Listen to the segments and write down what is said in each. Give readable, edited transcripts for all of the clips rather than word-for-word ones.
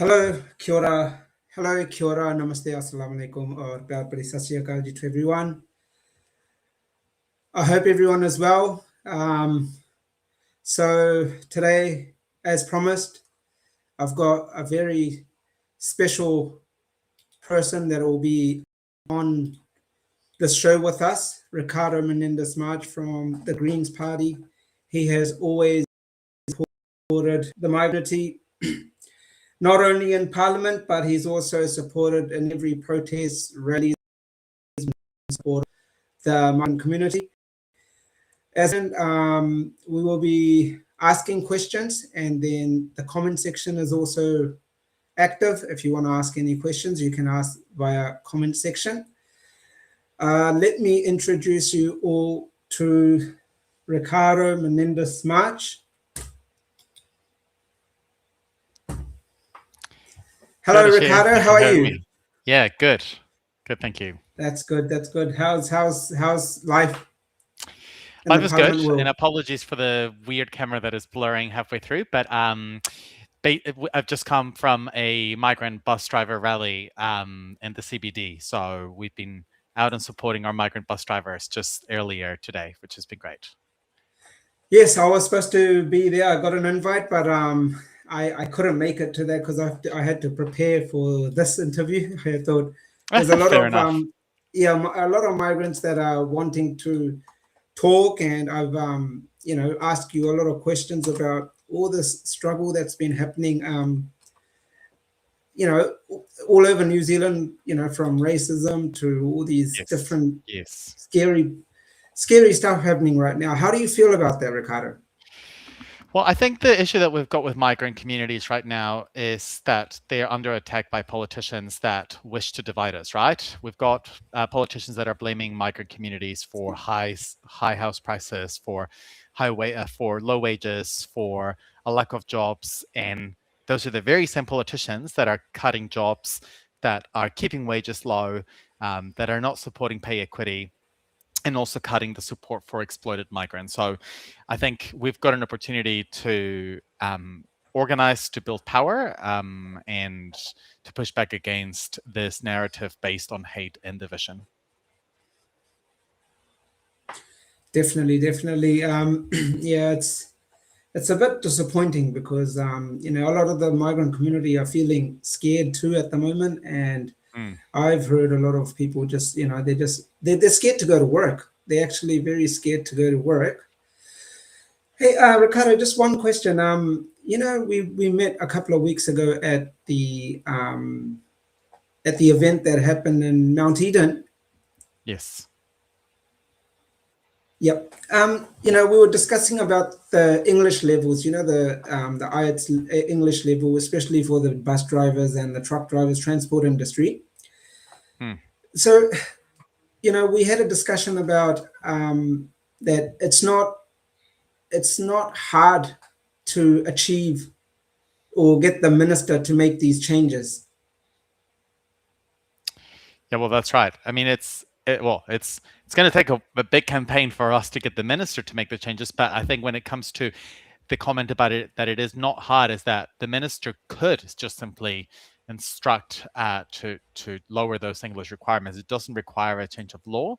Hello, kia ora. Hello, kia ora, namaste, assalamu alaikum, or pyar bhari sat sri akal ji to everyone. I hope everyone is well. So today, as promised, I've got a very special person that will be on this show with us, Ricardo Menendez March from the Greens Party. He has always supported the migrant not only in Parliament, but he's also supported in every protest, rally, support the migrant community. As in, we will be asking questions, and then the comment section is also active. If you want to ask any questions, you can ask via comment section. Let me introduce you all to Ricardo Menendez March. Hello, Ricardo. How are you? Yeah, good. Good, thank you. That's good. That's good. How's life? Life is good, and apologies for the weird camera that is blurring halfway through. But I've just come from a migrant bus driver rally in the CBD, so we've been out and supporting our migrant bus drivers just earlier today, which has been great. Yes, I was supposed to be there. I got an invite, but I couldn't make it to that because I had to prepare for this interview. I thought there's a lot of a lot of migrants that are wanting to talk, and I've asked you a lot of questions about all this struggle that's been happening all over New Zealand, from racism to all these different scary stuff happening right now. How do you feel about that, Ricardo? Well, I think the issue that we've got with migrant communities right now is that they are under attack by politicians that wish to divide us, right? We've got politicians that are blaming migrant communities for high house prices, for for low wages, for a lack of jobs. And those are the very same politicians that are cutting jobs, that are keeping wages low, that are not supporting pay equity, and also cutting the support for exploited migrants. So I think we've got an opportunity to organize, to build power, and to push back against this narrative based on hate and division. Definitely. Yeah, it's a bit disappointing because a lot of the migrant community are feeling scared too at the moment, and I've heard a lot of people just they're scared to go to work. They're actually very scared to go to work. Hey, Ricardo, just one question. We met a couple of weeks ago at the event that happened in Mount Eden. Yes. Yep. We were discussing about the English levels, the IELTS English level, especially for the bus drivers and the truck drivers, transport industry. So, we had a discussion about that it's not hard to achieve or get the minister to make these changes. Yeah, well, that's right. I mean, it's going to take a big campaign for us to get the minister to make the changes. But I think when it comes to the comment about it, that it is not hard, is that the minister could just simply instruct to lower those English requirements. It doesn't require a change of law,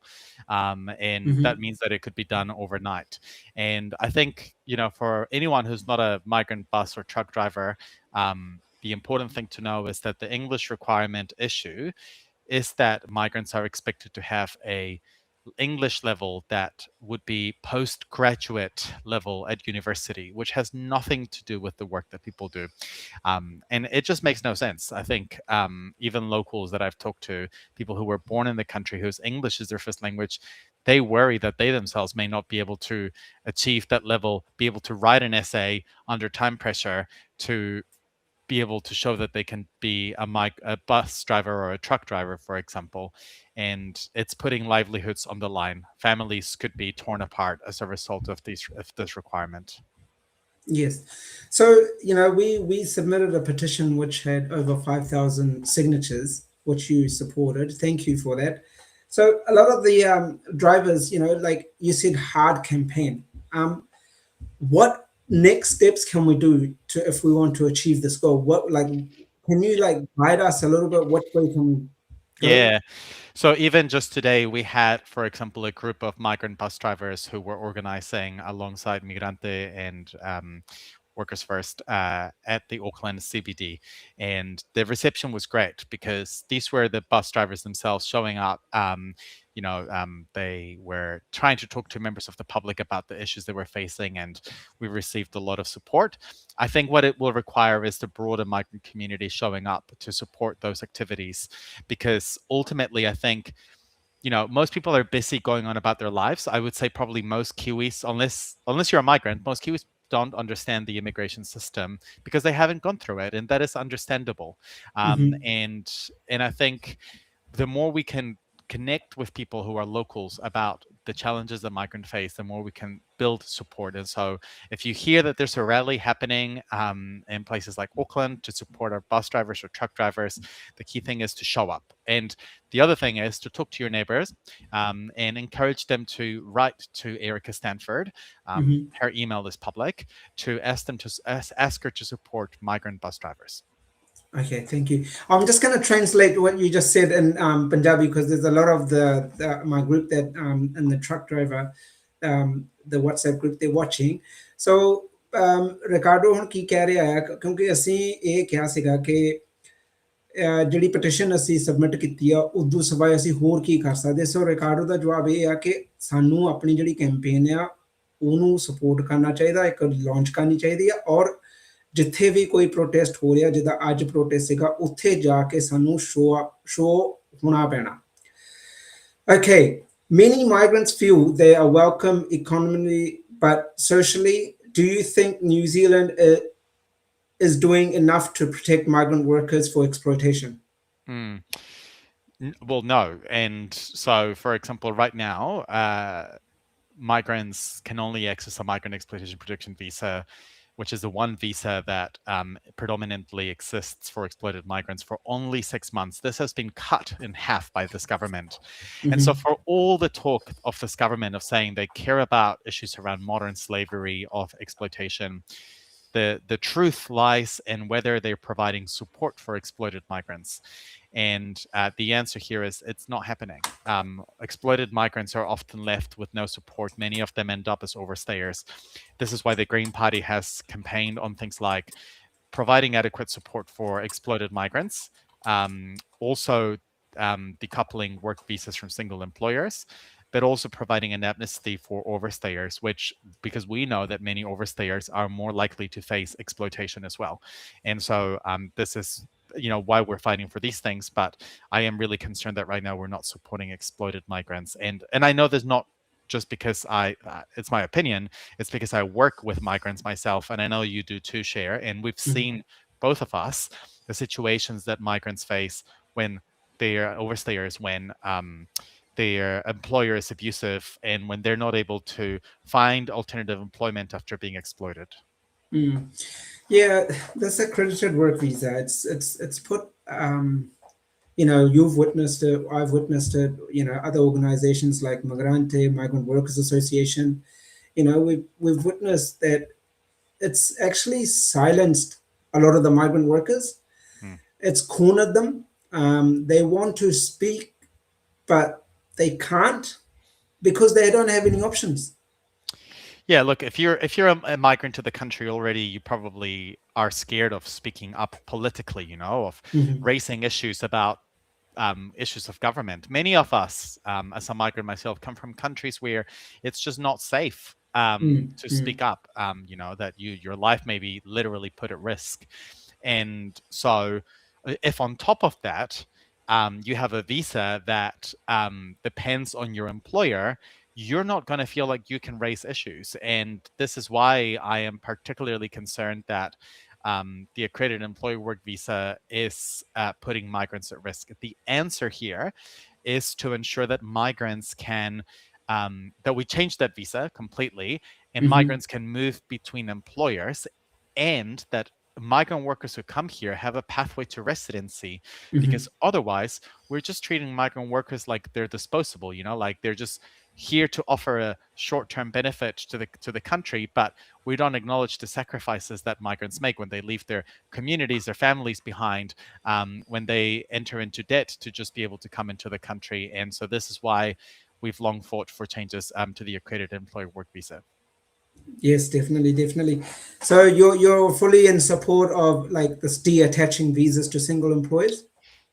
and that means that it could be done overnight. And I think, for anyone who's not a migrant bus or truck driver, the important thing to know is that the English requirement issue is that migrants are expected to have a English level that would be postgraduate level at university, which has nothing to do with the work that people do. And it just makes no sense. I think even locals that I've talked to, people who were born in the country whose English is their first language, they worry that they themselves may not be able to achieve that level, be able to write an essay under time pressure, to be able to show that they can be a bus driver or a truck driver, for example. And it's putting livelihoods on the line. Families could be torn apart as a result of this requirement. Yes. So, we submitted a petition which had over 5,000 signatures, which you supported. Thank you for that. So a lot of the drivers, like you said, hard campaign. What next steps can we do if we want to achieve this goal? Can you like guide us a little bit which way can go? Yeah. So even just today, we had, for example, a group of migrant bus drivers who were organizing alongside Migrante and Workers First at the Auckland CBD, and the reception was great because these were the bus drivers themselves showing up. They were trying to talk to members of the public about the issues they were facing, and we received a lot of support. I think what it will require is the broader migrant community showing up to support those activities, because ultimately, I think most people are busy going on about their lives. I would say probably most Kiwis, unless you're a migrant, most Kiwis don't understand the immigration system because they haven't gone through it, and that is understandable. Um, Mm-hmm. and and I think the more we can connect with people who are locals about the challenges that migrants face, the more we can build support. And so, if you hear that there's a rally happening in places like Auckland to support our bus drivers or truck drivers, the key thing is to show up. And the other thing is to talk to your neighbors and encourage them to write to Erica Stanford. Mm-hmm. Her email is public, to ask them to ask her to support migrant bus drivers. Okay, thank you. I'm just going to translate what you just said in Punjabi because there's a lot of my group that and the truck driver, the WhatsApp group they're watching. So Ricardo ਹੁਣ ਕੀ ਕਹਿ ਰਿਹਾ ਹੈ ਕਿਉਂਕਿ ਅਸੀਂ ਇਹ ਕਿਹਾ ਸੀਗਾ ਕਿ ਜਿਹੜੀ ਪਟੀਸ਼ਨ ਅਸੀਂ ਸਬਮਿਟ ਕੀਤੀ ਆ ਉਦੋਂ ਸਵਾਏ ਅਸੀਂ ਹੋਰ ਕੀ ਕਰ ਸਕਦੇ ਸੋ ਰਿਕਾਰਡੋ ਦਾ ਜਵਾਬ ਇਹ ਆ ਕਿ ਸਾਨੂੰ ਆਪਣੀ ਜਿਹੜੀ ਕੈਂਪੇਨ ਆ ਉਹਨੂੰ ਸਪੋਰਟ ਕਰਨਾ ਚਾਹੀਦਾ ਇੱਕ ਲਾਂਚ ਕਰਨੀ ਚਾਹੀਦੀ ਆ ਔਰ ਜਿੱਥੇ ਵੀ ਕੋਈ ਪ੍ਰੋਟੈਸਟ ਹੋ ਰਿਹਾ ਜਿੱਦਾਂ ਅੱਜ ਪ੍ਰੋਟੈਸਟ ਸੀਗਾ ਉੱਥੇ ਜਾ ਕੇ ਸਾਨੂੰ ਸ਼ੋ ਹੋਣਾ ਪੈਣਾ Okay, many migrants feel they are welcome economically but socially. Do you think New Zealand is doing enough to protect migrant workers for exploitation? Mm. Well, no. And so, for example, right now, migrants can only access a migrant exploitation protection visa, which is the one visa that predominantly exists for exploited migrants, for only 6 months. This has been cut in half by this government. And so, Mm-hmm. for all the talk of this government of saying they care about issues around modern slavery, of exploitation, the truth lies in whether they're providing support for exploited migrants. And the answer here is it's not happening. Exploited migrants are often left with no support. Many of them end up as overstayers. This is why the Green Party has campaigned on things like providing adequate support for exploited migrants, also decoupling work visas from single employers, but also providing an amnesty for overstayers, which, because we know that many overstayers are more likely to face exploitation as well. And so this is why we're fighting for these things. But I am really concerned that right now we're not supporting exploited migrants. And I know there's not just because it's my opinion, it's because I work with migrants myself, and I know you do too, Share. And we've seen, both of us, the situations that migrants face when they are overstayers, when their employer is abusive, and when they're not able to find alternative employment after being exploited. Mm. Yeah, that's accredited work visa. It's put. You've witnessed it. I've witnessed it. Other organizations like Migrante, Migrant Workers Association. We've witnessed that it's actually silenced a lot of the migrant workers. Hmm. It's cornered them. They want to speak, but they can't because they don't have any options. Yeah, look, if you're a migrant to the country already, you probably are scared of speaking up politically, of Mm-hmm. raising issues about issues of government. Many of us, as a migrant myself, come from countries where it's just not safe to Mm-hmm. speak up. That your life may be literally put at risk. And so, if on top of that, you have a visa that depends on your employer, you're not going to feel like you can raise issues. And this is why I am particularly concerned that the accredited employee work visa is putting migrants at risk. The answer here is to ensure that migrants can, that we change that visa completely, and Mm-hmm. migrants can move between employers, and that migrant workers who come here have a pathway to residency, Mm-hmm. because otherwise we're just treating migrant workers like they're disposable, like they're just here to offer a short-term benefit to the country, but we don't acknowledge the sacrifices that migrants make when they leave their communities, their families behind, when they enter into debt to just be able to come into the country. And so this is why we've long fought for changes to the accredited employer work visa. Yes, definitely, definitely. So you're fully in support of like this de-attaching visas to single employers?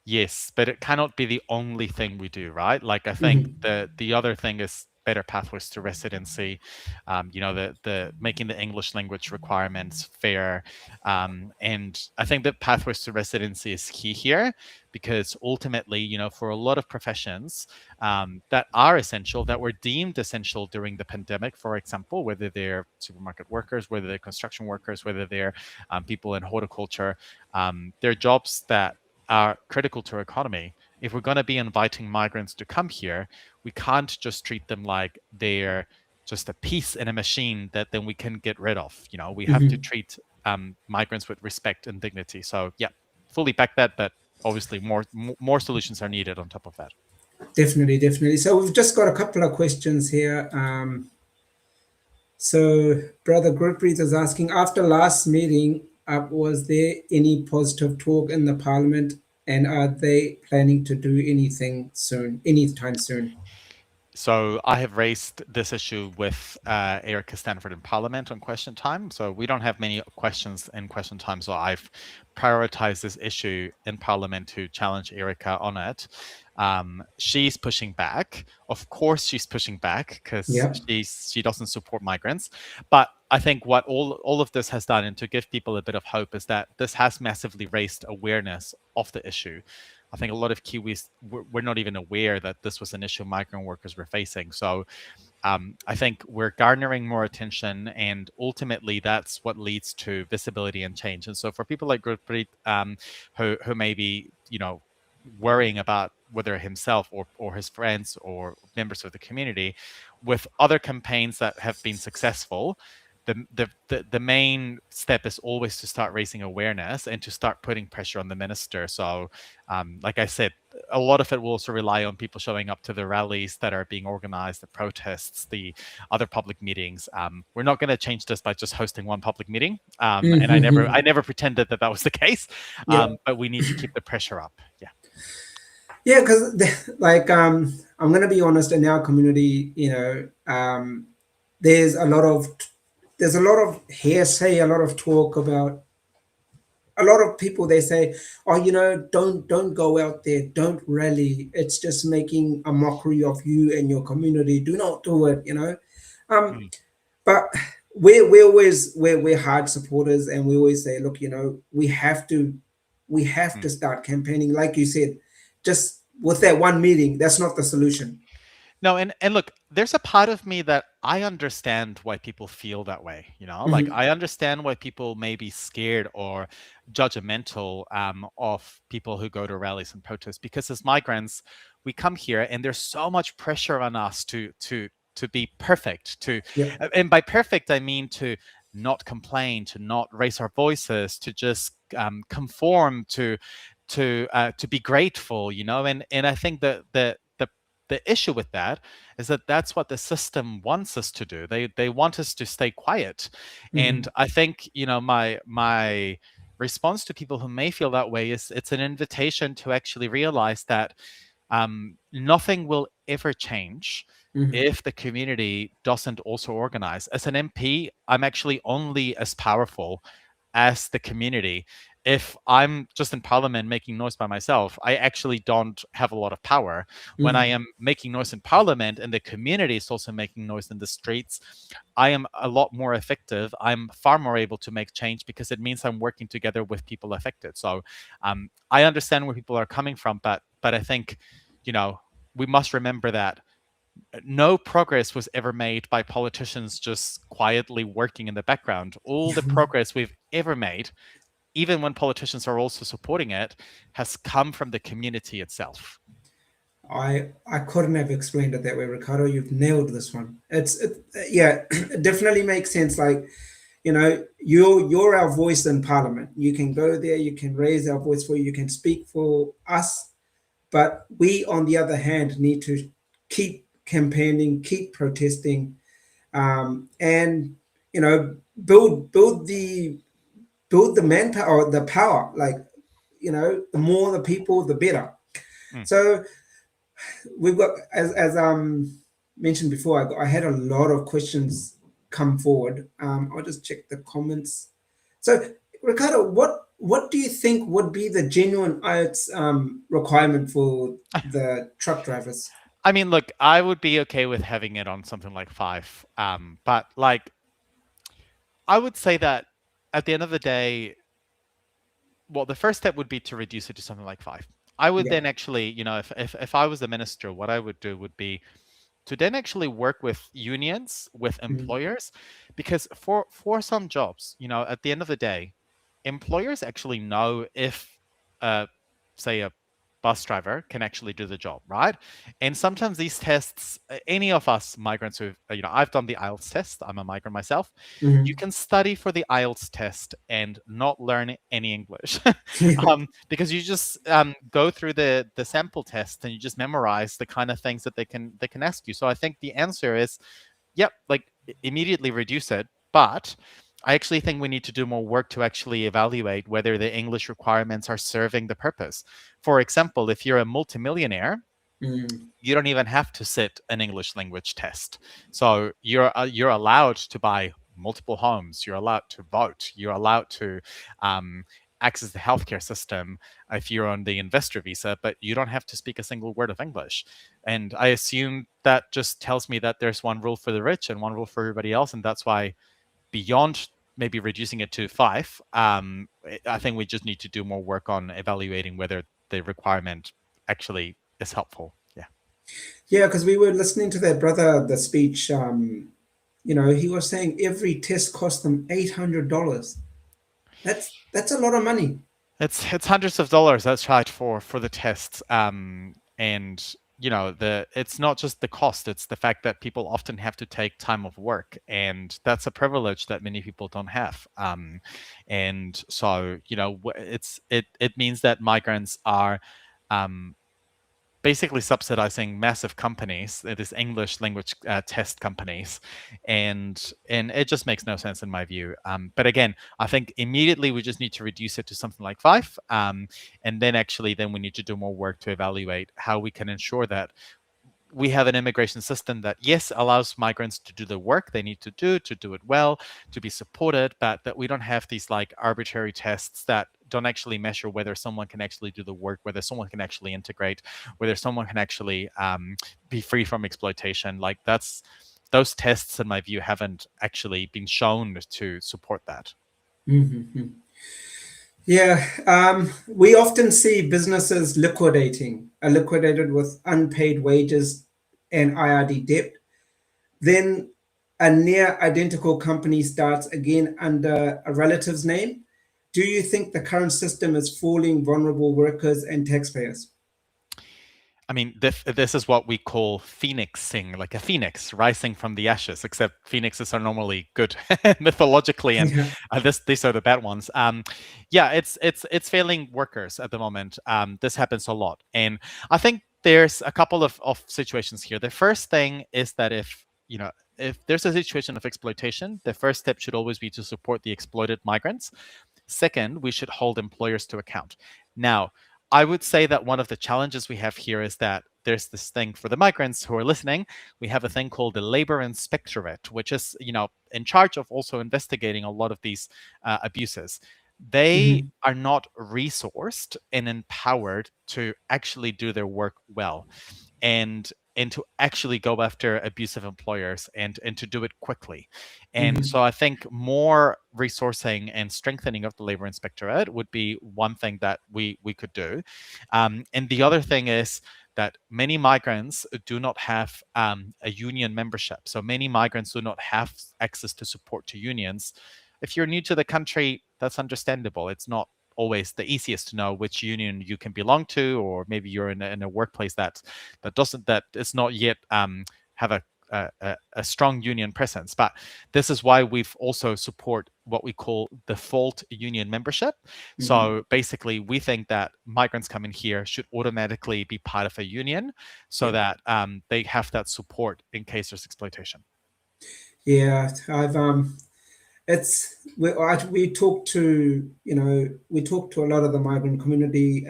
Yes, but it cannot be the only thing we do, right? Like I think Hmm. the other thing is better pathways to residency. The making the English language requirements fair, and I think that pathways to residency is key here because ultimately, for a lot of professions that are essential, that were deemed essential during the pandemic, for example, whether they're supermarket workers, whether they're construction workers, whether they're people in horticulture, they're jobs that are critical to our economy. If we're going to be inviting migrants to come here, we can't just treat them like they're just a piece in a machine that then we can get rid of. We have to Hmm. treat migrants with respect and dignity. So yeah, fully back that, but obviously more solutions are needed on top of that. Definitely, definitely. So we've just got a couple of questions here. So Brother Gurpreet is asking, after last meeting, was there any positive talk in the Parliament, and are they planning to do anything soon, anytime soon? So I have raised this issue with Erica Stanford in Parliament on Question Time. So we don't have many questions in Question Time. So I've prioritized this issue in Parliament to challenge Erica on it. She's pushing back. Of course, she's pushing back because Yeah. she doesn't support migrants. But I think what all of this has done, and to give people a bit of hope, is that this has massively raised awareness of the issue. I think a lot of Kiwis were not even aware that this was an issue migrant workers were facing. So I think we're garnering more attention, and ultimately that's what leads to visibility and change. And so for people like Gurpreet, who may be, worrying about whether himself or his friends or members of the community, with other campaigns that have been successful, the main step is always to start raising awareness and to start putting pressure on the minister. So, like I said, a lot of it will also rely on people showing up to the rallies that are being organized, the protests, the other public meetings. We're not going to change this by just hosting one public meeting, and Hmm. I never pretended that that was the case. Yeah. But we need to keep the pressure up. Yeah. Yeah, because like I'm gonna be honest, in our community, there's a lot of hearsay, a lot of talk about a lot of people. They say, oh, don't go out there, don't rally, it's just making a mockery of you and your community, do not do it. um Mm, but we're hard supporters, and we always say, look, we have to mm. start campaigning, like you said. Just with that one meeting, that's not the solution. No, and look, there's a part of me that I understand why people feel that way. Like Hmm. I understand why people may be scared or judgmental of people who go to rallies and protests, because as migrants, we come here and there's so much pressure on us to be perfect. Yep. And by perfect, I mean to not complain, to not raise our voices, to just conform, to be grateful. And I think that the issue with that is that that's what the system wants us to do. They want us to stay quiet. And Hmm. I think, my response to people who may feel that way is it's an invitation to actually realize that nothing will ever change Hmm. if the community doesn't also organize. As an MP, I'm actually only as powerful as the community. If I'm just in parliament making noise by myself, I actually don't have a lot of power. When I Hmm. am making noise in parliament and the community is also making noise in the streets, I am a lot more effective. I'm far more able to make change because it means I'm working together with people affected. So I understand where people are coming from, but I think, you know, we must remember that no progress was ever made by politicians just quietly working in the background. All the progress we've ever made, even when politicians are also supporting it, has come from the community itself. I couldn't have explained it that way, Ricardo. You've nailed this one. Yeah, it definitely makes sense. Like, you're our voice in Parliament. You can go there, you can raise our voice for you, you can speak for us. But we, on the other hand, need to keep campaigning, keep protesting, and you know, build the manpower, the power. Like, you know, the more the people, the better. Mm. So we've got, as mentioned before, I had a lot of questions come forward. I'll just check the comments. So, Ricardo, what do you think would be the genuine IELTS requirement for the truck drivers? I mean, look, I would be okay with having it on something like five. But like, I would say that at the end of the day, well, the first step would be to reduce it to something like five. I would Yeah. then actually, if I was the minister, what I would do would be to then actually work with unions, with Mm, employers, because for some jobs, at the end of the day, employers actually know if, uh, say, a bus driver can actually do the job, right? And sometimes these tests, any of us migrants who, I've done the IELTS test. I'm a migrant myself. You mm. can study for the IELTS test and not learn any English, Yeah. because you just go through the sample test and you just memorize the kind of things that they can ask you. So I think the answer is, yep, like immediately reduce it, but I actually think we need to do more work to actually evaluate whether the English requirements are serving the purpose. For example, if you're a multimillionaire, Mm, you don't even have to sit an English language test. So you're allowed to buy multiple homes. You're allowed to vote. You're allowed to access the healthcare system if you're on the investor visa, but you don't have to speak a single word of English. And I assume that just tells me that there's one rule for the rich and one rule for everybody else, and that's why beyond maybe reducing it to five, I think we just need to do more work on evaluating whether the requirement actually is helpful. Yeah. yeah, because we were listening to that brother, the speech. You know, he was saying every test cost them $800. That's a lot of money. It's hundreds of dollars. That's right, for the tests. And the it's not just the cost; it's the fact that people often have to take time off work, and that's a privilege that many people don't have. And so it means that migrants are um, basically subsidizing massive companies, it is English language test companies, and it just makes no sense in my view. But again, I think immediately we just need to reduce it to something like five, and then actually then we need to do more work to evaluate how we can ensure that we have an immigration system that, yes, allows migrants to do the work they need to do it well, to be supported, but that we don't have these like arbitrary tests that don't actually measure whether someone can actually do the work, whether someone can actually integrate, whether someone can actually be free from exploitation. Like those tests, in my view, haven't actually been shown to support that. Mhm. Yeah, we often see businesses liquidated with unpaid wages and IRD debt. Then a near identical company starts again under a relative's name. Do you think the current system is fooling vulnerable workers and taxpayers? I mean, this is what we call phoenixing, like a phoenix rising from the ashes. Except phoenixes are normally good mythologically, and Yeah. these are the bad ones. Yeah, it's failing workers at the moment. This happens a lot, and I think there's a couple of situations here. The first thing is that if there's a situation of exploitation, the first step should always be to support the exploited migrants. Second, we should hold employers to account. Now, I would say that one of the challenges we have here is that there's this thing for the migrants who are listening. We have a thing called the Labor Inspectorate, which is, in charge of also investigating a lot of these abuses. They Mhm. are not resourced and empowered to actually do their work well, and to actually go after abusive employers, and to do it quickly. And Mhm. so I think more resourcing and strengthening of the labor inspectorate would be one thing that we could do. And the other thing is that many migrants do not have a union membership. So many migrants do not have access to support to unions. If you're new to the country, that's understandable. It's not always the easiest to know which union you can belong to, or maybe you're in a workplace that is not yet have a strong union presence. But this is why we've also support what we call default union membership. Mhm. So basically, we think that migrants coming here should automatically be part of a union, so Yeah. that they have that support in case there's exploitation. Yeah, I've it's we talk to, we talk to a lot of the migrant community.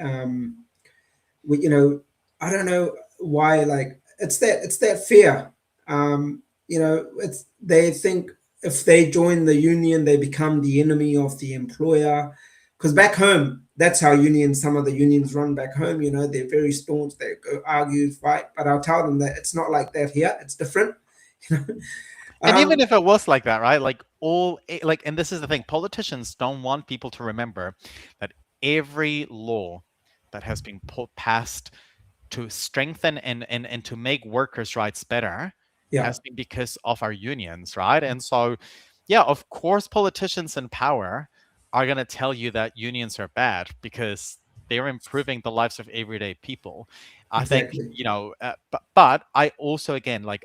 We, I don't know why, like it's that fear. It's they think if they join the union, they become the enemy of the employer. Because back home, that's how unions. Some of the unions run back home. They're very staunch. They go argue, fight. But I'll tell them that it's not like that here. It's different. You know? And even um, if it was like that, right? Like, and this is the thing, politicians don't want people to remember that every law that has been passed to strengthen and to make workers' rights better yeah, has been because of our unions, right? And so, yeah, of course, politicians in power are going to tell you that unions are bad because they're improving the lives of everyday people. I think, exactly. but I also, again, like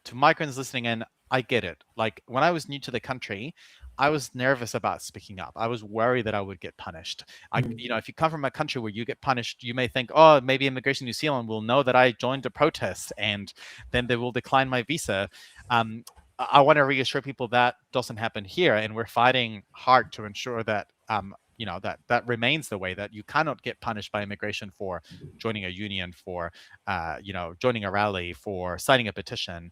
to migrants listening in, I get it. Like when I was new to the country, I was nervous about speaking up. I was worried that I would get punished. Mm, If you come from a country where you get punished, you may think, oh, maybe Immigration New Zealand will know that I joined a protest and then they will decline my visa. I want to reassure people that doesn't happen here, and we're fighting hard to ensure that that remains the way, that you cannot get punished by immigration for joining a union, for joining a rally, for signing a petition,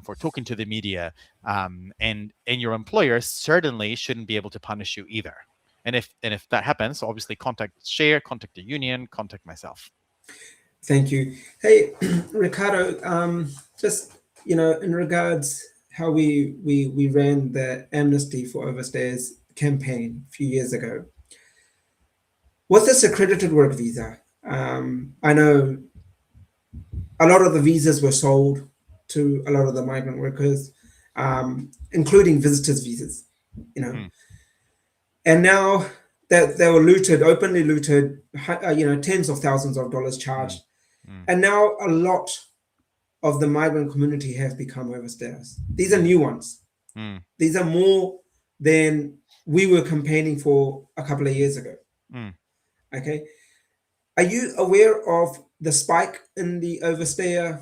for talking to the media, and your employer certainly shouldn't be able to punish you either. And if that happens, obviously contact the union, contact myself. thank you. Hey, Ricardo. Just in regards how we ran the amnesty for overstayers campaign a few years ago. With this accredited work visa, I know a lot of the visas were sold to a lot of the migrant workers, including visitors visas. You know, Mm, and now that they were looted, openly looted, tens of thousands of dollars mm, charged, mm, and now a lot of the migrant community have become overstayers. These are new ones. mm, These are more than we were campaigning for a couple of years ago. mm. Okay, are you aware of the spike in the overstayer?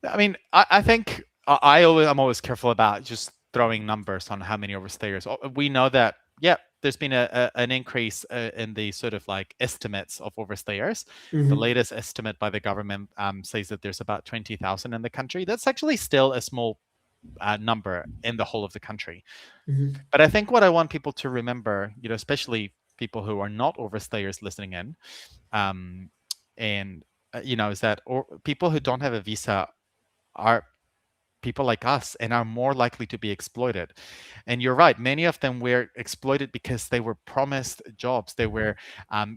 I mean, I think I'm always careful about just throwing numbers on how many overstayers. We know that, yeah, there's been an increase in the sort of like estimates of overstayers. The Hmm. latest estimate by the government says that there's about 20,000 in the country. That's actually still a small number in the whole of the country. Hmm. But I think what I want people to remember, especially people who are not overstayers listening in, um, and is that people who don't have a visa are people like us and are more likely to be exploited. And you're right, many of them were exploited because they were promised jobs. They were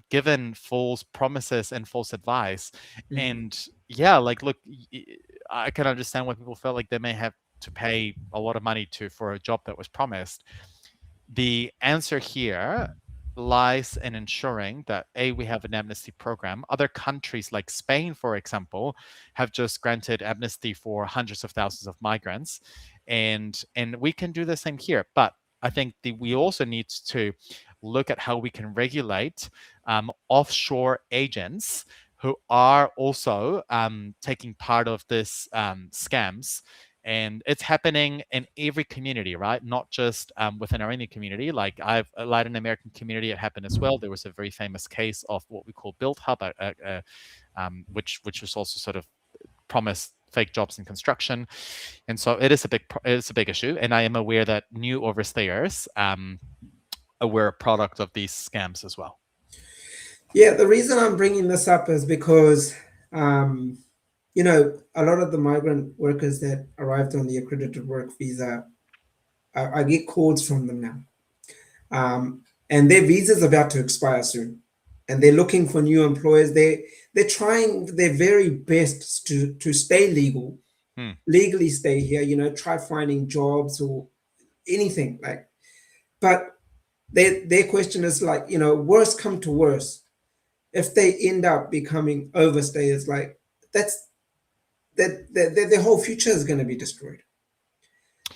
given false promises and false advice. Hmm. And yeah, like, look, I can understand why people felt like they may have to pay a lot of money for a job that was promised. The answer here lies in ensuring that we have an amnesty program. Other countries like Spain, for example, have just granted amnesty for hundreds of thousands of migrants, and we can do the same here. But I think we also need to look at how we can regulate offshore agents who are also taking part of this scams. And it's happening in every community, right? Not just within our Indian community. Like I've a Latin American community, it happened as well. There was a very famous case of what we call Build Hub, which was also sort of promised fake jobs in construction. And so it's a big issue. And I am aware that new overstayers were a product of these scams as well. Yeah, the reason I'm bringing this up is because, um, a lot of the migrant workers that arrived on the accredited work visa, I get calls from them now. And their visa's about to expire soon. And they're looking for new employers. They're trying their very best to stay Hmm, legally stay here, try finding jobs or anything like. But their question is like, worst come to worst, if they end up becoming overstayers, like that's that their whole future is going to be destroyed.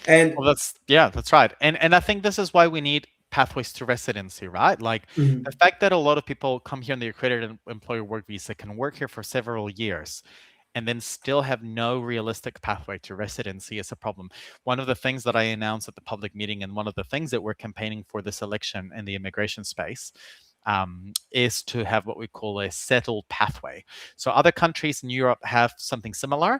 And Well, that's right. And I think this is why we need pathways to residency, right? Like the mhm, fact that a lot of people come here on the accredited employer work visa can work here for several years and then still have no realistic pathway to residency is a problem. One of the things that I announced at the public meeting and one of the things that we're campaigning for this election in the immigration space is to have what we call a settled pathway. So other countries in Europe have something similar,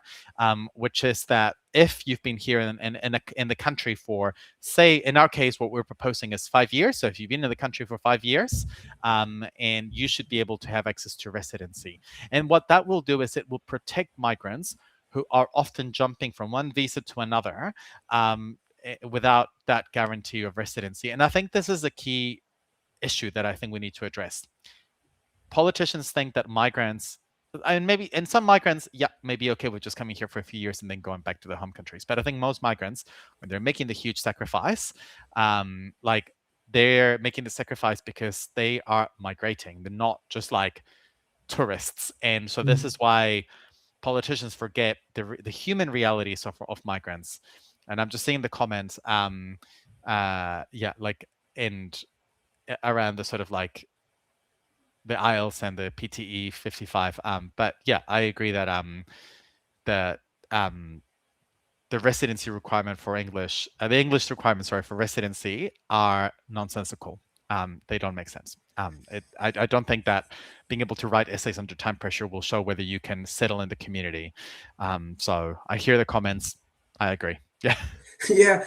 which is that if you've been here in the country for, say, in our case, what we're proposing is 5 years. So if you've been in the country for 5 years, and you should be able to have access to residency. And what that will do is it will protect migrants who are often jumping from one visa to another without that guarantee of residency. And I think this is a key issue that I think we need to address. Politicians think that migrants, and maybe and some migrants, yeah, maybe okay with just coming here for a few years and then going back to their home countries. But I think most migrants, when they're making the huge sacrifice, like they're making the sacrifice because they are migrating. They're not just like tourists. And so this mhm. is why politicians forget the human realities of migrants. And I'm just seeing the comments, yeah, like and around the sort of like the IELTS and the PTE 55. But yeah, I agree that the um, the residency requirement for English, the English requirements, sorry, for residency are nonsensical. They don't make sense. I don't think that being able to write essays under time pressure will show whether you can settle in the community. So I hear the comments. I agree. Yeah. Yeah,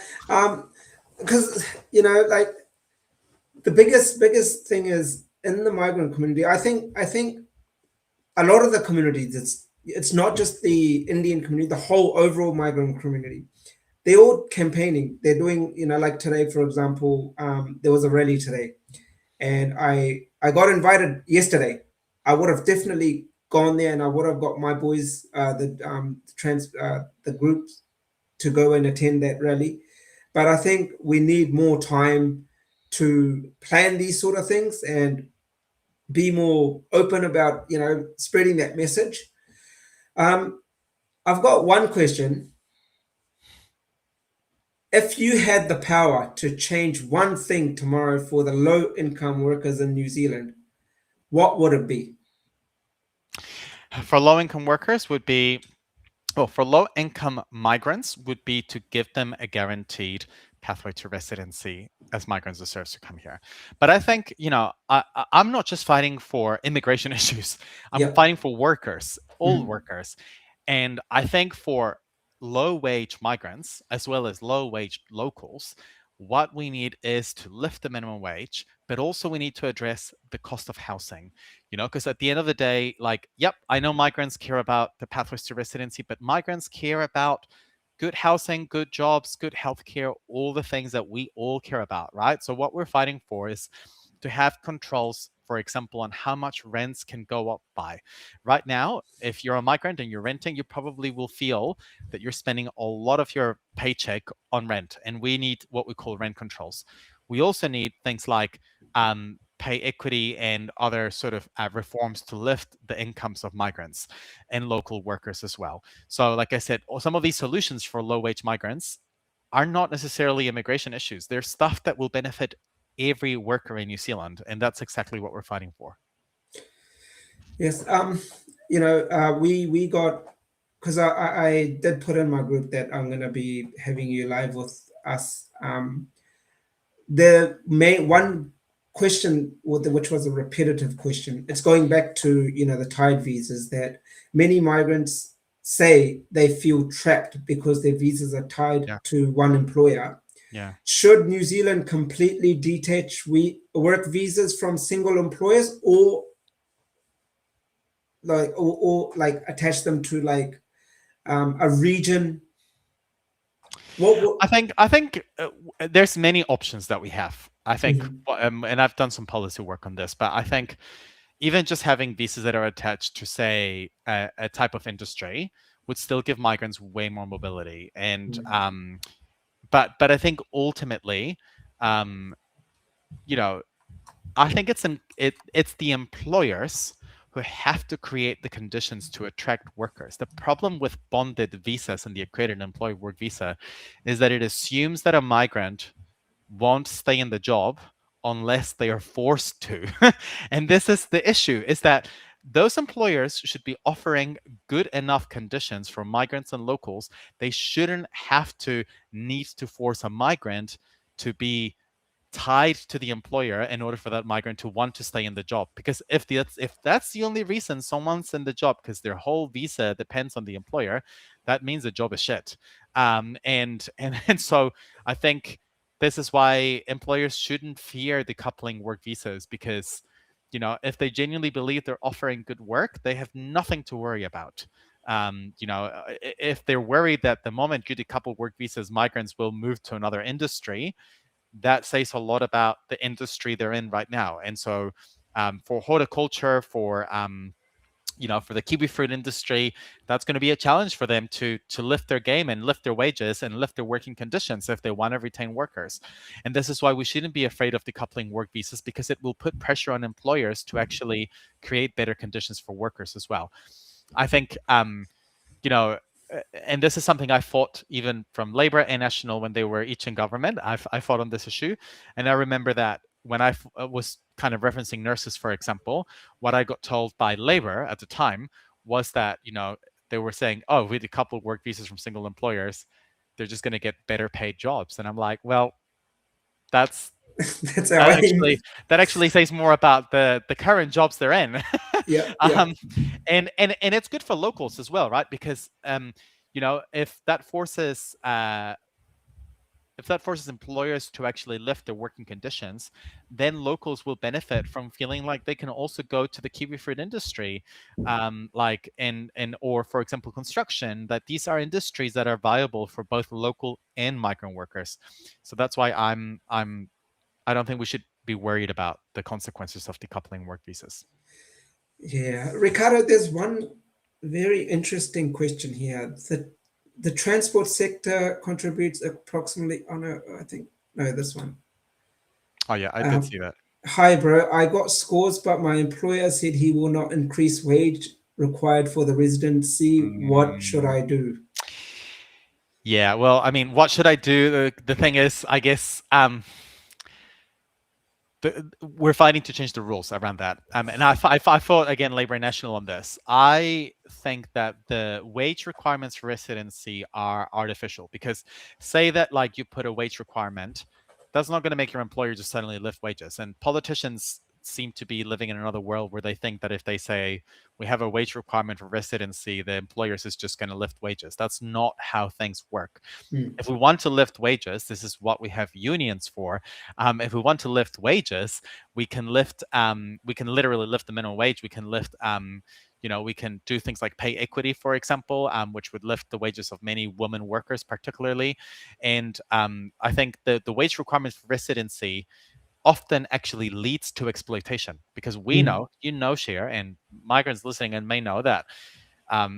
because like the biggest thing is in the migrant community. I think a lot of the communities, it's not just the Indian community, the whole overall migrant community. They're all campaigning. They're doing, like today, for example, there was a rally today, and I got invited yesterday. I would have definitely gone there, and I would have got my boys, the groups, to go and attend that rally. But I think we need more time to plan these sort of things and be more open about spreading that message. Um, I've got one question. If you had the power to change one thing tomorrow for the low income workers in New Zealand, what would it be? For low income workers would be, well, for low income migrants would be to give them a guaranteed pathway to residency as migrants deserve to come here. But I think, I'm not just fighting for immigration issues. I'm Yeah. fighting for workers, all Mhm. workers. And I think for low wage migrants as well as low wage locals, what we need is to lift the minimum wage, but also we need to address the cost of housing, because at the end of the day, like, yep, I know migrants care about the pathways to residency, but migrants care about good housing, good jobs, good healthcare, all the things that we all care about, right? So what we're fighting for is to have controls, for example, on how much rents can go up by. Right now, if you're a migrant and you're renting, you probably will feel that you're spending a lot of your paycheck on rent. And we need what we call rent controls. We also need things like pay equity and other sort of reforms to lift the incomes of migrants and local workers as well. So, like I said, some of these solutions for low wage migrants are not necessarily immigration issues. They're stuff that will benefit every worker in New Zealand. And that's exactly what we're fighting for. Yes. We got, because I did put in my group that I'm gonna be having you live with us. The main one question, which was a repetitive question, it's going back to the tide visas, that many migrants say they feel trapped because their visas are tied Yeah. to one employer. Yeah. Should New Zealand completely detach work visas from single employers, or like attach them to like a region? What? I think there's many options that we have. I think, Mhm, and I've done some policy work on this, but I think even just having visas that are attached to, say, a type of industry would still give migrants way more mobility. And mhm, but I think ultimately, um, you know, I think it's the employers who have to create the conditions to attract workers. The problem with bonded visas and the accredited employee work visa is that it assumes that a migrant won't stay in the job unless they are forced to. And this is the issue, is that those employers should be offering good enough conditions for migrants and locals. They shouldn't have to need to force a migrant to be tied to the employer in order for that migrant to want to stay in the job. Because if that's the only reason someone's in the job, because their whole visa depends on the employer, that means the job is shit. And so I think this is why employers shouldn't fear decoupling work visas, because if they genuinely believe they're offering good work, they have nothing to worry about. If they're worried that the moment you decouple work visas, migrants will move to another industry, that says a lot about the industry they're in right now. And so for horticulture, for the kiwi fruit industry, that's going to be a challenge for them to lift their game and lift their wages and lift their working conditions if they want to retain workers. And this is why we shouldn't be afraid of decoupling work visas, because it will put pressure on employers to actually create better conditions for workers as well. I think you know, and this is something I fought even from Labour and National when they were each in government. I fought on this issue, and I remember that when I was kind of referencing nurses, for example, what I got told by Labour at the time was that they were saying, "Oh, we decoupled work visas from single employers, they're just going to get better paid jobs," and I'm like, "Well, that's That's our that aim. actually says more about the current jobs they're in." Yeah, yeah. um, and it's good for locals as well, right? Because if that forces employers to actually lift their working conditions, then locals will benefit from feeling like they can also go to the kiwi fruit industry, like and or for example construction. That these are industries that are viable for both local and migrant workers. So that's why I don't think we should be worried about the consequences of decoupling work visas. Yeah, Ricardo, there's one very interesting question here. The transport sector contributes approximately on I think, no, this one. Oh yeah, I did Um, see that. Hi, bro. I got scores, but my employer said he will not increase wage required for the residency. What should Mm, I do? yeah, well, I mean, what should I do? The thing is, I guess we're fighting to change the rules around that. And I fought again Labour and National on this. I think that the wage requirements for residency are artificial, because say that like you put a wage requirement, that's not going to make your employer just suddenly lift wages. And politicians seem to be living in another world where they think that if they say we have a wage requirement for residency, the employers is just going to lift wages. That's not how things work. Hmm. If we want to lift wages, this is what we have unions for. If we want to lift wages, we can lift. We can literally lift the minimum wage. We can lift. We can do things like pay equity, for example, which would lift the wages of many women workers, particularly. And I think the wage requirements for residency often actually leads to exploitation, because we Hmm. know, Share, and migrants listening and may know that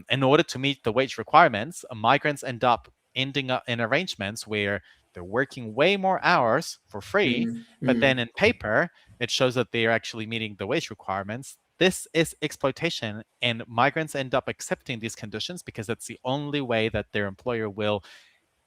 in order to meet the wage requirements, migrants ending up in arrangements where they're working way more hours for free, Hmm. but Hmm. then in paper, it shows that they are actually meeting the wage requirements. This is exploitation, and migrants end up accepting these conditions because it's the only way that their employer will,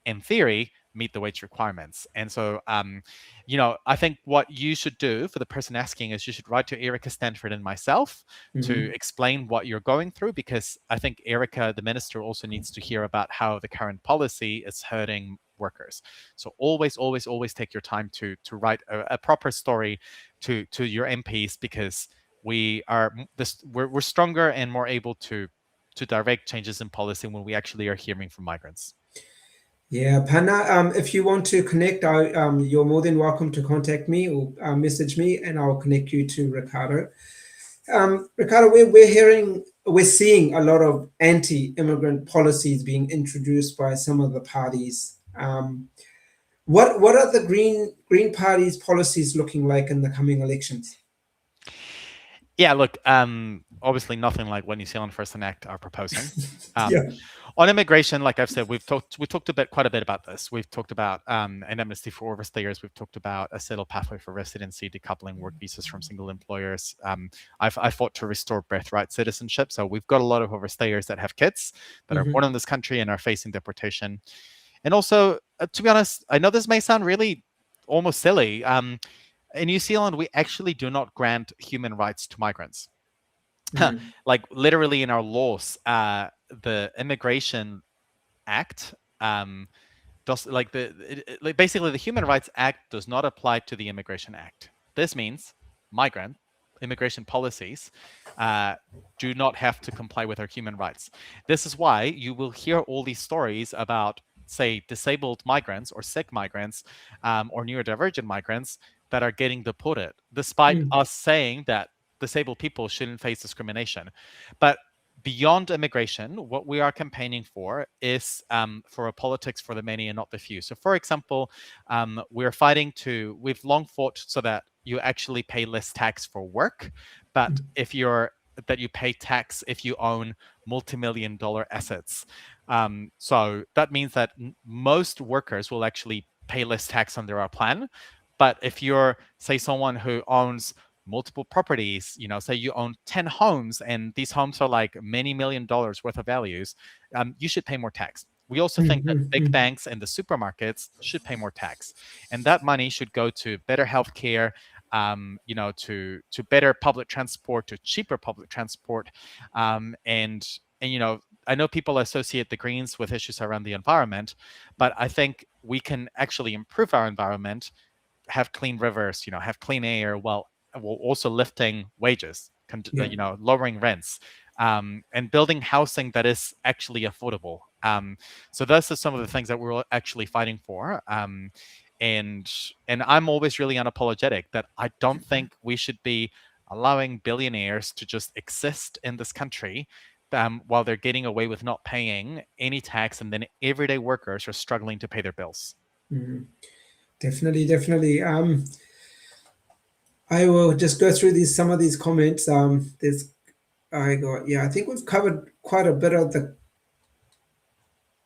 in theory, meet the wage requirements. And so, I think what you should do for the person asking is you should write to Erica Stanford and myself to Hmm. explain what you're going through, because I think Erica, the minister, also needs to hear about how the current policy is hurting workers. So always, always, always take your time to write a proper story to your MPs, because we're stronger and more able to direct changes in policy when we actually are hearing from migrants. Yeah, Panna, if you want to connect, you're more than welcome to contact me or message me, and I'll connect you to Ricardo. Ricardo, we're seeing a lot of anti-immigrant policies being introduced by some of the parties. What are the Green Party's policies looking like in the coming elections? Yeah, look, obviously nothing like what New Zealand First and Act are proposing. Um, Yeah. On immigration, like I've said, we talked quite a bit about this. We've talked about an amnesty for overstayers. We've talked about a settled pathway for residency, decoupling work visas from single employers. I fought to restore birthright citizenship. So we've got a lot of overstayers that have kids that are born Hmm. in this country and are facing deportation. And also, to be honest, I know this may sound really almost silly. In New Zealand, we actually do not grant human rights to migrants. Hmm. Like literally in our laws, the Immigration Act does like like basically the Human Rights Act does not apply to the Immigration Act. This means migrant immigration policies uh, do not have to comply with our human rights. This is why you will hear all these stories about, say, disabled migrants or sick migrants or neurodivergent migrants that are getting deported, despite Hmm. us saying that disabled people shouldn't face discrimination. But beyond immigration, what we are campaigning for is for a politics for the many and not the few. So, for example, we've long fought so that you actually pay less tax for work, but if you're that you pay tax if you own multi-million dollar assets. So that means that most workers will actually pay less tax under our plan. But if you're, say, someone who owns multiple properties, say you own 10 homes and these homes are like many million dollars worth of values, you should pay more tax. We also think that big Hmm. banks and the supermarkets should pay more tax, and that money should go to better healthcare, to better public transport, to cheaper public transport, and I know people associate the Greens with issues around the environment, but I think we can actually improve our environment, have clean rivers, have clean air, while also lifting wages, Yeah. lowering rents, and building housing that is actually affordable. So those are some of the things that we're actually fighting for. And and I'm always really unapologetic that I don't think we should be allowing billionaires to just exist in this country, while they're getting away with not paying any tax, and then everyday workers are struggling to pay their bills. Hmm. Definitely, definitely. I will just go through these some of these comments. There's I got yeah. I think we've covered quite a bit of the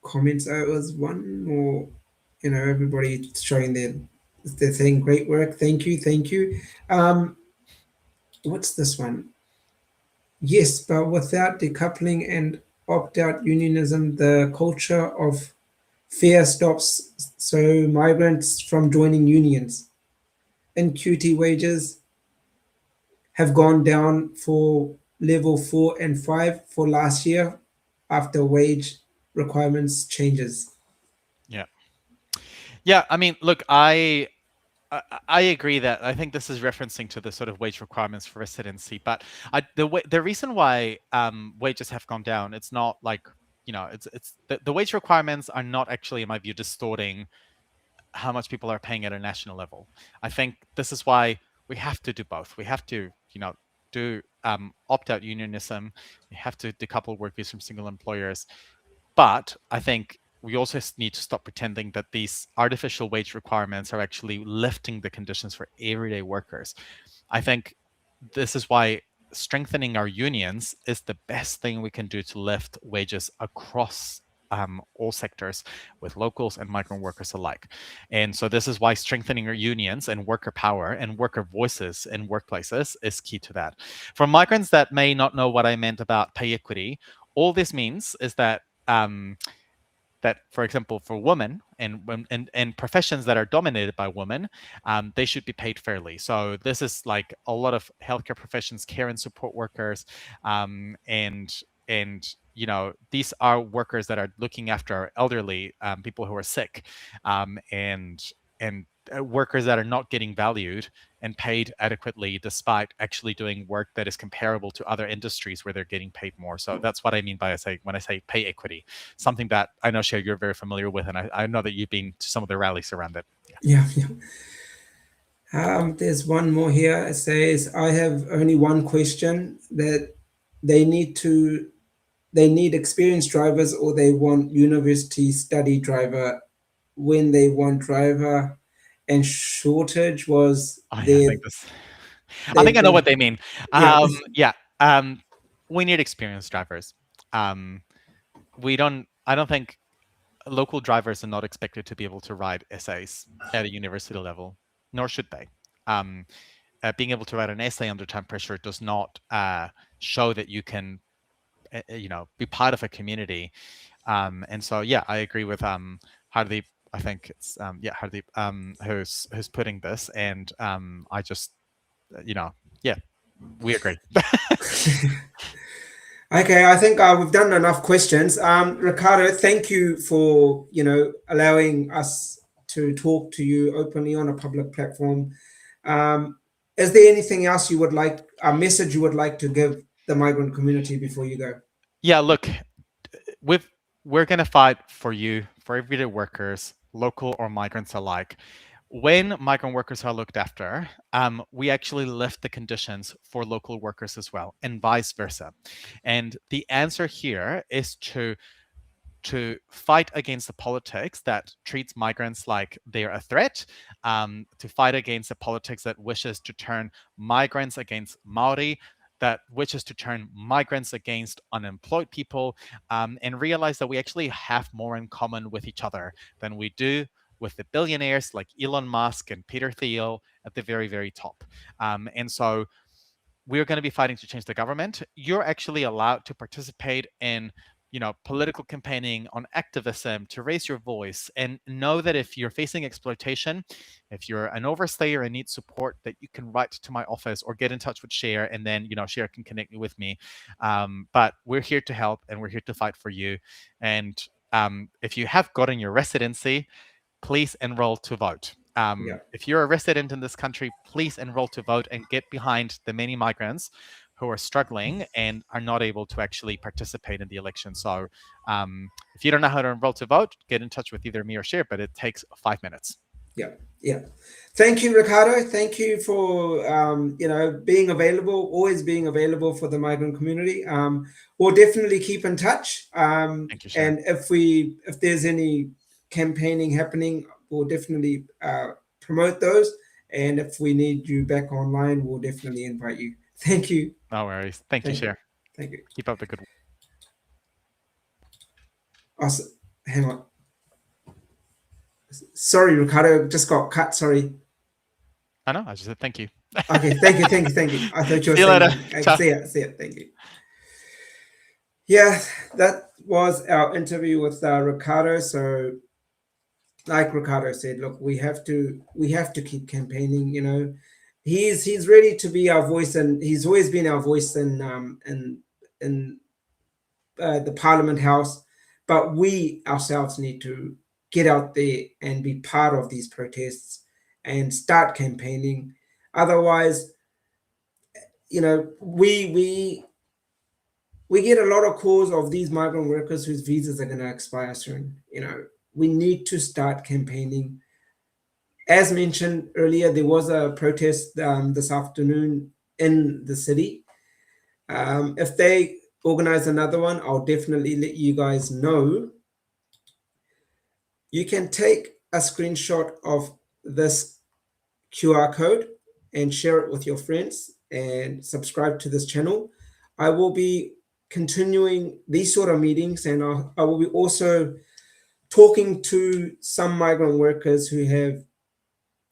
comments. It was one more. Everybody showing their thing. Great work. Thank you, thank you. What's this one? Yes, but without decoupling and opt-out unionism, the culture of fear stops so migrants from joining unions. And QT wages have gone down for level 4 and 5 for last year after wage requirements changes. Yeah. Yeah, I mean, look, I agree that I think this is referencing to the sort of wage requirements for residency, but the reason why wages have gone down, it's not like, it's the wage requirements are not actually, in my view, distorting how much people are paying at a national level. I think this is why we have to do both. We have to, do opt-out unionism. We have to decouple work visa from single employers, but I think we also need to stop pretending that these artificial wage requirements are actually lifting the conditions for everyday workers. I think this is why strengthening our unions is the best thing we can do to lift wages across all sectors, with locals and migrant workers alike. And so this is why strengthening our unions and worker power and worker voices in workplaces is key to that. For migrants that may not know what I meant about pay equity, all this means is that, for example, for women and professions that are dominated by women, they should be paid fairly. So this is like a lot of healthcare professions, care and support workers, and these are workers that are looking after our elderly, people who are sick, and workers that are not getting valued and paid adequately, despite actually doing work that is comparable to other industries where they're getting paid more. So that's what I mean by when I say pay equity, something that I know, Shay, you're very familiar with, and I know that you've been to some of the rallies around it. Yeah. Yeah, yeah. There's one more here. It says, I have only one question that they need to they need experienced drivers or they want university study driver when they want driver and shortage was Oh yeah, I there think this. I think they've I know been what they mean. yeah. Yeah. We need experienced drivers. Um, we don't. I don't think local drivers are not expected to be able to write essays at a university level, nor should they. Being able to write an essay under time pressure does not show that you can, be part of a community. And so, yeah, I agree with Hardeep. I think it's Hardeep who's putting this, and I just, yeah, we agree. Okay, I think we've done enough questions. Ricardo, thank you for allowing us to talk to you openly on a public platform. Is there anything else you would like, a message you would like to give the migrant community before you go? Yeah, look, we're going to fight for you, for everyday workers, local or migrants alike. When migrant workers are looked after, we actually lift the conditions for local workers as well, and vice versa. And the answer here is to fight against the politics that treats migrants like they're a threat, to fight against the politics that wishes to turn migrants against Maori, that wishes to turn migrants against unemployed people, and realize that we actually have more in common with each other than we do with the billionaires like Elon Musk and Peter Thiel at the very, very top. And so we're going to be fighting to change the government. You're actually allowed to participate in political campaigning, on activism, to raise your voice, and know that if you're facing exploitation, if you're an overstayer and need support, that you can write to my office or get in touch with Cher, and then Cher can connect you with me. But we're here to help, and we're here to fight for you. And if you have gotten your residency, please enroll to vote. Yeah. If you're a resident in this country, please enroll to vote and get behind the many migrants who are struggling and are not able to actually participate in the election. So if you don't know how to enroll to vote, get in touch with either me or Cher, but it takes 5 minutes. Yeah. Thank you, Ricardo. Thank you for being available, always being available for the migrant community. We'll definitely keep in touch. Thank you, Cher. And if there's any campaigning happening, we'll definitely promote those. And if we need you back online, we'll definitely invite you. Thank you. No worries. Thank you, Cher. Thank you. Keep up the good work. Oh, hang on. Sorry, Ricardo, just got cut. Sorry. I know. I just said thank you. Okay, thank you. I thought you were See you later. See ya. Thank you. Yeah, that was our interview with Ricardo. So, like Ricardo said, look, we have to keep campaigning. He's ready to be our voice, and he's always been our voice in the Parliament House. But we ourselves need to get out there and be part of these protests and start campaigning. Otherwise, we get a lot of calls of these migrant workers whose visas are going to expire soon. We need to start campaigning. As mentioned earlier, there was a protest this afternoon in the city. If they organize another one, I'll definitely let you guys know. You can take a screenshot of this QR code and share it with your friends and subscribe to this channel. I will be continuing these sort of meetings, and I will be also talking to some migrant workers who have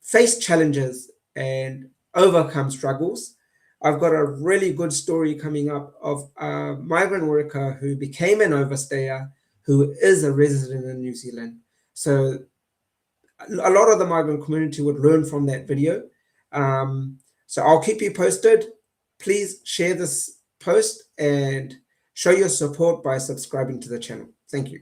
faced challenges and overcome struggles. I've got a really good story coming up of a migrant worker who became an overstayer, who is a resident in New Zealand. So a lot of the migrant community would learn from that video. So I'll keep you posted. Please share this post and show your support by subscribing to the channel. Thank you.